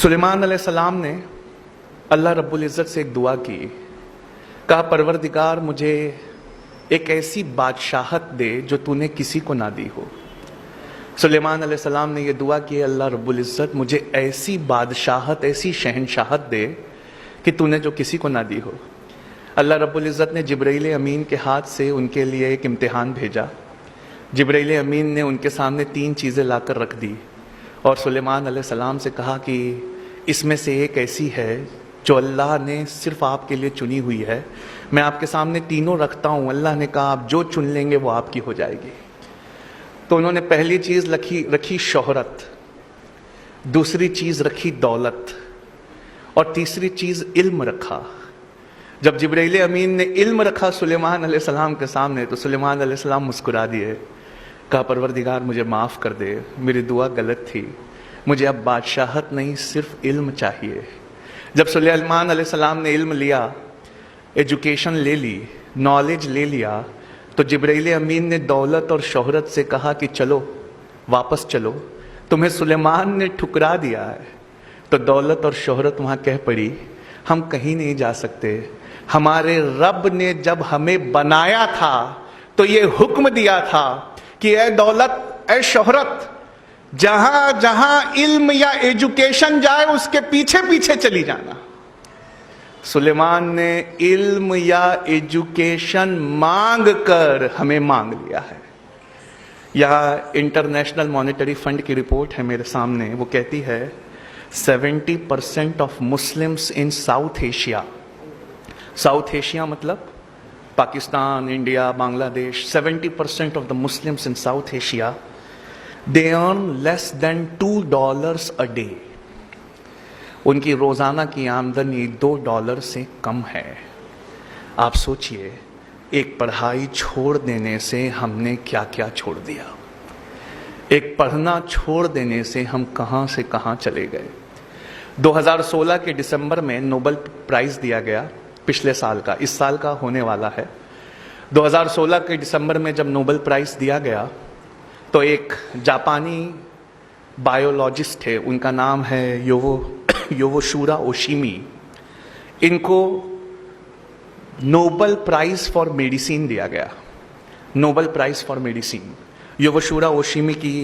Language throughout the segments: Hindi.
सुलेमान अलैहिस्सलाम ने अल्लाह रब्बुल इज़्ज़त से एक दुआ की, कहा परवरदिगार मुझे एक ऐसी बादशाहत दे जो तूने किसी को ना दी हो। सुलेमान अलैहिस्सलाम ने यह दुआ की, अल्लाह रब्बुल इज़्ज़त मुझे ऐसी बादशाहत, ऐसी शहनशाहत दे कि तूने जो किसी को ना दी हो। अल्लाह रब्बुल इज़्ज़त ने जिब्राइल अमीन के हाथ से उनके लिए एक इम्तिहान भेजा। जिब्राइल अमीन ने उनके सामने 3 चीज़ें लाकर रख दी और सुलेमान अलैहिस्सलाम से कहा कि इसमें से एक ऐसी है जो अल्लाह ने सिर्फ आपके लिए चुनी हुई है। मैं आपके सामने तीनों रखता हूँ। अल्लाह ने कहा आप जो चुन लेंगे वो आपकी हो जाएगी। तो उन्होंने पहली चीज़ रखी शोहरत, दूसरी चीज़ रखी दौलत और तीसरी चीज़ इल्म रखा। जब जिब्राइल अमीन ने इल्म रखा सुलेमान अलैहिस्सलाम के सामने तो सुलेमान अलैहिस्सलाम मुस्कुरा दिए, कहा परवरदिगार मुझे माफ़ कर दे, मेरी दुआ गलत थी, मुझे अब बादशाहत नहीं सिर्फ इल्म चाहिए। जब सुलेमान अलैहिस्सलाम ने इल्म लिया, एजुकेशन ले ली, नॉलेज ले लिया, तो जिब्राइल अमीन ने दौलत और शोहरत से कहा कि चलो वापस चलो, तुम्हें सुलेमान ने ठुकरा दिया है। तो दौलत और शोहरत वहाँ कह पड़ी हम कहीं नहीं जा सकते। हमारे रब ने जब हमें बनाया था तो ये हुक्म दिया था कि ए दौलत, ए शोहरत, जहां जहां इल्म या एजुकेशन जाए उसके पीछे पीछे चली जाना। सुलेमान ने इल्म या एजुकेशन मांग कर हमें मांग लिया है। यह इंटरनेशनल मॉनेटरी फंड की रिपोर्ट है मेरे सामने, वो कहती है 70% of Muslims in South Asia, South Asia मतलब Pakistan, India, Bangladesh, 70% of the Muslims in South Asia, they earn less than $2 a day. उनकी रोज़ाना की आमदनी $2 से कम है। आप सोचिए, एक पढ़ाई छोड़ देने से हमने क्या क्या छोड़ दिया। एक पढ़ना छोड़ देने से हम कहाँ से कहाँ चले गए। 2016 के दिसंबर में नोबेल प्राइज़ दिया गया, पिछले साल का, इस साल का होने वाला है। 2016 के दिसंबर में जब नोबेल प्राइज़ दिया गया तो एक जापानी बायोलॉजिस्ट थे, उनका नाम है योवोशुरा ओशिमी। इनको नोबेल प्राइज़ फॉर मेडिसिन दिया गया, नोबेल प्राइज़ फॉर मेडिसिन। योवोशुरा ओशिमी की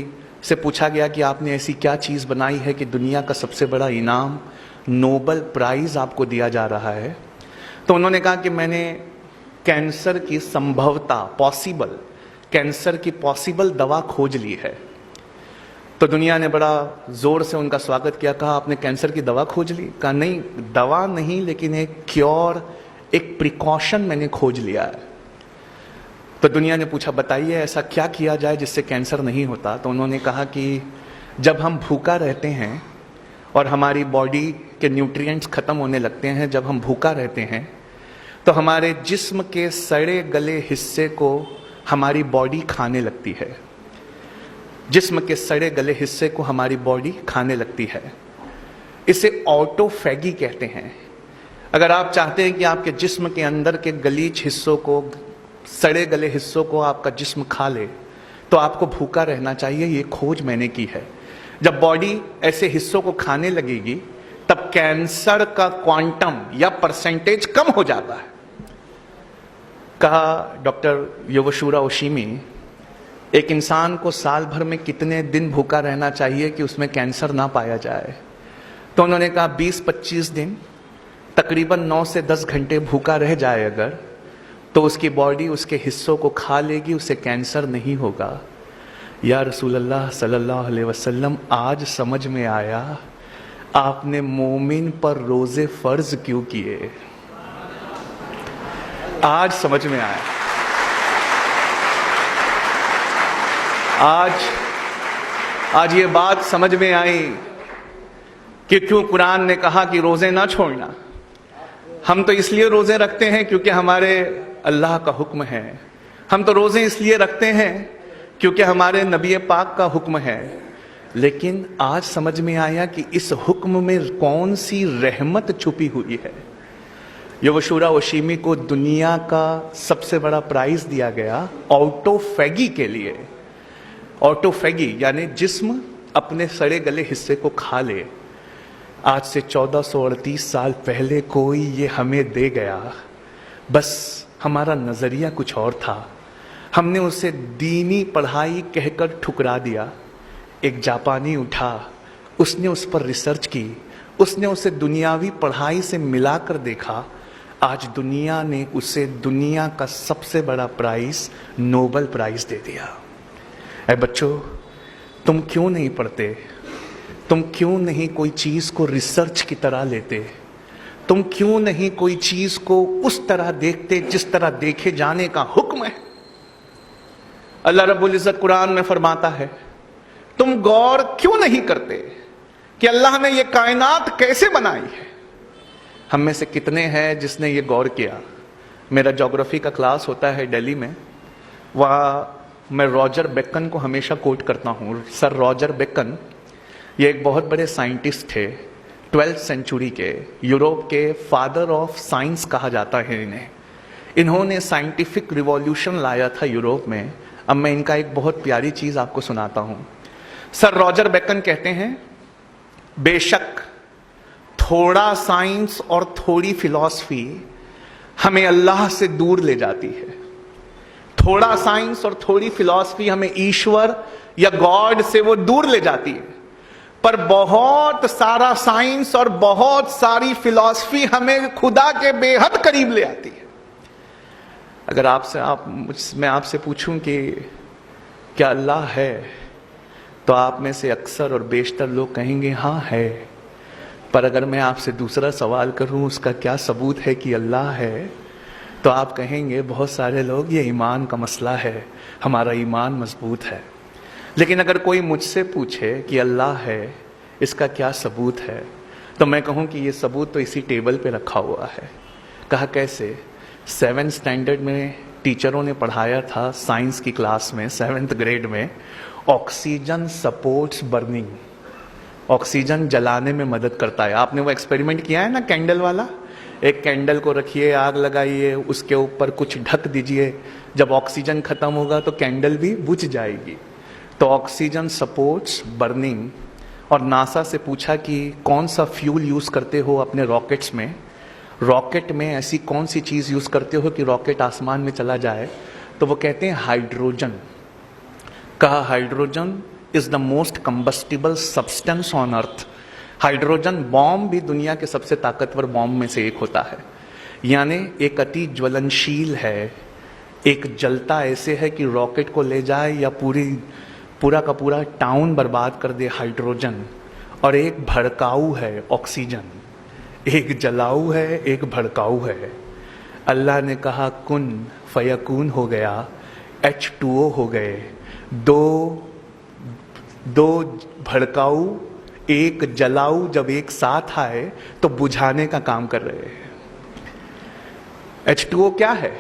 से पूछा गया कि आपने ऐसी क्या चीज़ बनाई है कि दुनिया का सबसे बड़ा इनाम नोबेल प्राइज़ आपको दिया जा रहा है। तो उन्होंने कहा कि मैंने कैंसर की संभवता, कैंसर की पॉसिबल दवा खोज ली है। तो दुनिया ने बड़ा जोर से उनका स्वागत किया, कहा आपने कैंसर की दवा खोज ली? कहा नहीं, दवा नहीं, लेकिन एक क्योर, एक प्रिकॉशन मैंने खोज लिया है। तो दुनिया ने पूछा बताइए ऐसा क्या किया जाए जिससे कैंसर नहीं होता। तो उन्होंने कहा कि जब हम भूखा रहते हैं और हमारी बॉडी के न्यूट्रिएंट्स खत्म होने लगते हैं, जब हम भूखा रहते हैं तो हमारे जिस्म के सड़े गले हिस्से को हमारी बॉडी खाने लगती है। जिस्म के सड़े गले हिस्से को हमारी बॉडी खाने लगती है। इसे ऑटोफैगी कहते हैं। अगर आप चाहते हैं कि आपके जिस्म के अंदर के गलीच हिस्सों को, सड़े गले हिस्सों को आपका जिस्म खा ले तो आपको भूखा रहना चाहिए। ये खोज मैंने की है। जब बॉडी ऐसे हिस्सों को खाने लगेगी तब कैंसर का क्वांटम या परसेंटेज कम हो जाता है। कहा डॉक्टर योवोशुरा ओशिमी, एक इंसान को साल भर में कितने दिन भूखा रहना चाहिए कि उसमें कैंसर ना पाया जाए? तो उन्होंने कहा 20-25 दिन, तकरीबन 9 से 10 घंटे भूखा रह जाए अगर, तो उसकी बॉडी उसके हिस्सों को खा लेगी, उसे कैंसर नहीं होगा। या रसूल अल्लाह सल्लल्लाहु अलैहि वसल्लम, आज समझ में आया आपने मोमिन पर रोजे फर्ज क्यों किए। आज समझ में आया। आज ये बात समझ में आई कि क्यों कुरान ने कहा कि रोजे ना छोड़ना। हम तो इसलिए रोजे रखते हैं क्योंकि हमारे अल्लाह का हुक्म है। हम तो रोजे इसलिए रखते हैं क्योंकि हमारे नबी पाक का हुक्म है। लेकिन आज समझ में आया कि इस हुक्म में कौन सी रहमत छुपी हुई है। योवोशुरा ओशिमी को दुनिया का सबसे बड़ा प्राइज दिया गया ऑटोफैगी के लिए। ऑटोफैगी यानी जिस्म अपने सड़े गले हिस्से को खा ले। आज से 1438 साल पहले कोई ये हमें दे गया, बस हमारा नजरिया कुछ और था, हमने उसे दीनी पढ़ाई कहकर ठुकरा दिया। एक जापानी उठा, उसने उस पर रिसर्च की, उसने उसे दुनियावी पढ़ाई से मिलाकर देखा। आज दुनिया ने उसे दुनिया का सबसे बड़ा प्राइज, नोबेल प्राइज दे दिया। ऐ बच्चों, तुम क्यों नहीं पढ़ते? तुम क्यों नहीं कोई चीज को रिसर्च की तरह लेते? तुम क्यों नहीं कोई चीज को उस तरह देखते जिस तरह देखे जाने का हुक्म है? अल्लाह रब्बुल इज्जत कुरान में फरमाता है, तुम गौर क्यों नहीं करते कि अल्लाह ने यह कायनात कैसे बनाई है? हम में से कितने हैं जिसने ये गौर किया? मेरा ज्योग्राफी का क्लास होता है दिल्ली में, वहाँ मैं रॉजर बेकन को हमेशा कोट करता हूँ। सर रॉजर बेकन ये एक बहुत बड़े साइंटिस्ट थे, 12th सेंचुरी के, यूरोप के फादर ऑफ साइंस कहा जाता है इन्हें। इन्होंने साइंटिफिक रिवॉल्यूशन लाया था यूरोप में। अब मैं इनका एक बहुत प्यारी चीज आपको सुनाता हूँ। सर रॉजर बेकन कहते हैं, बेशक थोड़ा साइंस और थोड़ी फिलॉसफी हमें अल्लाह से दूर ले जाती है। थोड़ा साइंस और थोड़ी फिलॉसफी हमें ईश्वर या गॉड से वो दूर ले जाती है, पर बहुत सारा साइंस और बहुत सारी फिलॉसफी हमें खुदा के बेहद करीब ले आती है। अगर मैं आपसे पूछूं कि क्या अल्लाह है, तो आप में से अक्सर और बेशतर लोग कहेंगे हाँ है। पर अगर मैं आपसे दूसरा सवाल करूं, उसका क्या सबूत है कि अल्लाह है, तो आप कहेंगे बहुत सारे लोग ये ईमान का मसला है, हमारा ईमान मजबूत है। लेकिन अगर कोई मुझसे पूछे कि अल्लाह है, इसका क्या सबूत है, तो मैं कहूं कि ये सबूत तो इसी टेबल पे रखा हुआ है। कहा कैसे? 7th स्टैंडर्ड में टीचरों ने पढ़ाया था साइंस की क्लास में, 7th ग्रेड में, ऑक्सीजन सपोर्ट्स बर्निंग। ऑक्सीजन जलाने में मदद करता है। आपने वो एक्सपेरिमेंट किया है ना, कैंडल वाला? एक कैंडल को रखिए, आग लगाइए, उसके ऊपर कुछ ढक दीजिए, जब ऑक्सीजन खत्म होगा तो कैंडल भी बुझ जाएगी। तो ऑक्सीजन सपोर्ट्स बर्निंग। और नासा से पूछा कि कौन सा फ्यूल यूज करते हो अपने रॉकेट्स में, रॉकेट में ऐसी कौन सी चीज यूज करते हो कि रॉकेट आसमान में चला जाए? तो वो कहते हैं हाइड्रोजन। कहा hydrogen is the most combustible substance on earth. Hydrogen bomb भी दुनिया के सबसे ताकतवर बॉम्ब में से एक होता है, यानी एक अति ज्वलनशील है। एक जलता ऐसे है कि रॉकेट को ले जाए या पूरा का पूरा टाउन बर्बाद कर दे, हाइड्रोजन। और एक भड़काऊ है, ऑक्सीजन। एक जलाऊ है, एक भड़काऊ है। अल्लाह ने कहा कुन फयकून हो गया, H2O हो गए। दो भड़काऊ एक जलाऊ जब एक साथ आए तो बुझाने का काम कर रहे हैं। H2O क्या है?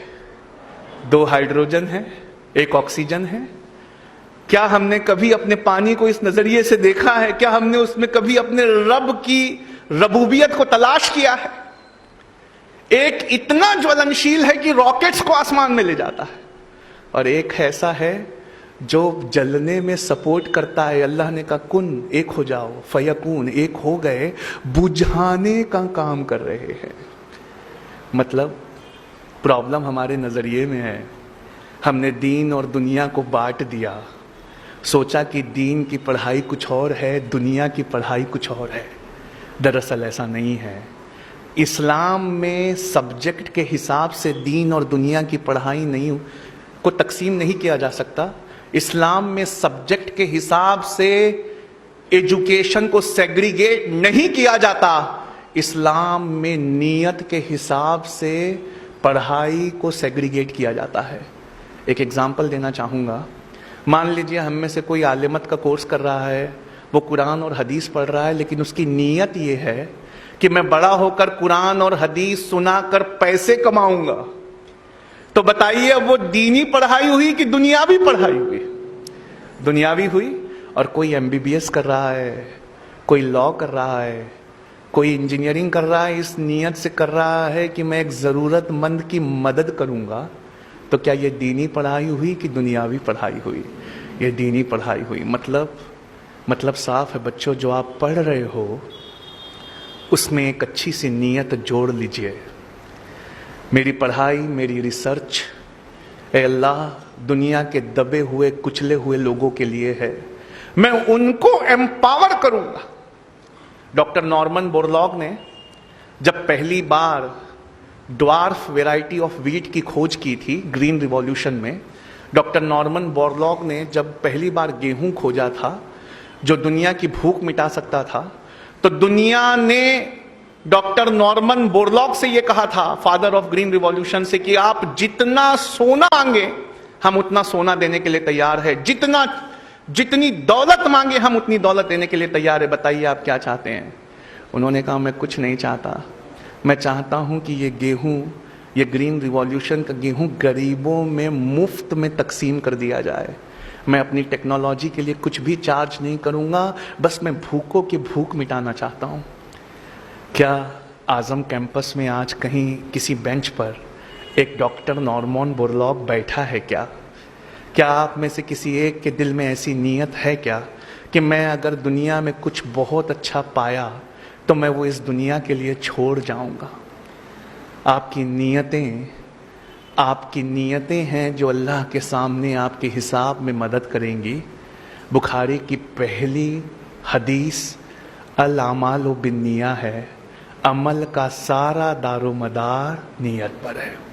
2 हाइड्रोजन है, एक ऑक्सीजन है। क्या हमने कभी अपने पानी को इस नजरिए से देखा है? क्या हमने उसमें कभी अपने रब की रबूबियत को तलाश किया है? एक इतना ज्वलनशील है कि रॉकेट्स को आसमान में ले जाता है, और एक ऐसा है जो जलने में सपोर्ट करता है। अल्लाह ने कहा कुन, एक हो जाओ, फयकून, एक हो गए, बुझाने का काम कर रहे हैं। मतलब प्रॉब्लम हमारे नजरिए में है। हमने दीन और दुनिया को बांट दिया, सोचा कि दीन की पढ़ाई कुछ और है, दुनिया की पढ़ाई कुछ और है। दरअसल ऐसा नहीं है। इस्लाम में सब्जेक्ट के हिसाब से दीन और दुनिया की पढ़ाई नहीं को तकसीम नहीं किया जा सकता। इस्लाम में सब्जेक्ट के हिसाब से एजुकेशन को सेग्रीगेट नहीं किया जाता। इस्लाम में नियत के हिसाब से पढ़ाई को सेग्रीगेट किया जाता है। एक एग्जाम्पल देना चाहूँगा। मान लीजिए हम में से कोई आलिमत का कोर्स कर रहा है, वो कुरान और हदीस पढ़ रहा है, लेकिन उसकी नीयत ये है कि मैं बड़ा होकर कुरान और हदीस सुनाकर पैसे कमाऊंगा। तो बताइए अब वो दीनी पढ़ाई हुई कि दुनियावी पढ़ाई हुई? दुनियावी हुई। और कोई MBBS कर रहा है, कोई लॉ कर रहा है, कोई इंजीनियरिंग कर रहा है, इस नीयत से कर रहा है कि मैं एक जरूरतमंद की मदद करूंगा। तो क्या ये दीनी पढ़ाई हुई कि दुनियावी पढ़ाई हुई? ये दीनी पढ़ाई हुई। मतलब साफ है बच्चों, जो आप पढ़ रहे हो उसमें एक अच्छी सी नीयत जोड़ लीजिए। मेरी पढ़ाई, मेरी रिसर्च, ए अल्लाह, दुनिया के दबे हुए कुचले हुए लोगों के लिए है। मैं उनको एम्पावर करूंगा। डॉक्टर नॉर्मन बोरलॉग ने जब पहली बार ड्वार्फ वेराइटी ऑफ वीट की खोज की थी ग्रीन रिवॉल्यूशन में, डॉक्टर नॉर्मन बोरलॉग ने जब पहली बार गेहूं खोजा था जो दुनिया की भूख मिटा सकता था, तो दुनिया ने डॉक्टर नॉर्मन बोरलॉग से यह कहा था, फादर ऑफ ग्रीन रिवॉल्यूशन से, कि आप जितना सोना मांगे हम उतना सोना देने के लिए तैयार है, जितनी दौलत मांगे हम उतनी दौलत देने के लिए तैयार है, बताइए आप क्या चाहते हैं। उन्होंने कहा, मैं कुछ नहीं चाहता, मैं चाहता हूं कि ये गेहूं, ये ग्रीन रिवॉल्यूशन का गेहूं गरीबों में मुफ्त में तकसीम कर दिया जाए। मैं अपनी टेक्नोलॉजी के लिए कुछ भी चार्ज नहीं करूंगा, बस मैं भूखों की भूख मिटाना चाहता हूं। क्या आजम कैंपस में आज कहीं किसी बेंच पर एक डॉक्टर नॉर्मन बोरलॉग बैठा है क्या? क्या आप में से किसी एक के दिल में ऐसी नीयत है क्या कि मैं अगर दुनिया में कुछ बहुत अच्छा पाया तो मैं वो इस दुनिया के लिए छोड़ जाऊंगा? आपकी नीयतें हैं जो अल्लाह के सामने आपके हिसाब में मदद करेंगी। बुखारी की पहली हदीस अल अमालु बिन्निया है, अमल का सारा दारोमदार नीयत पर है।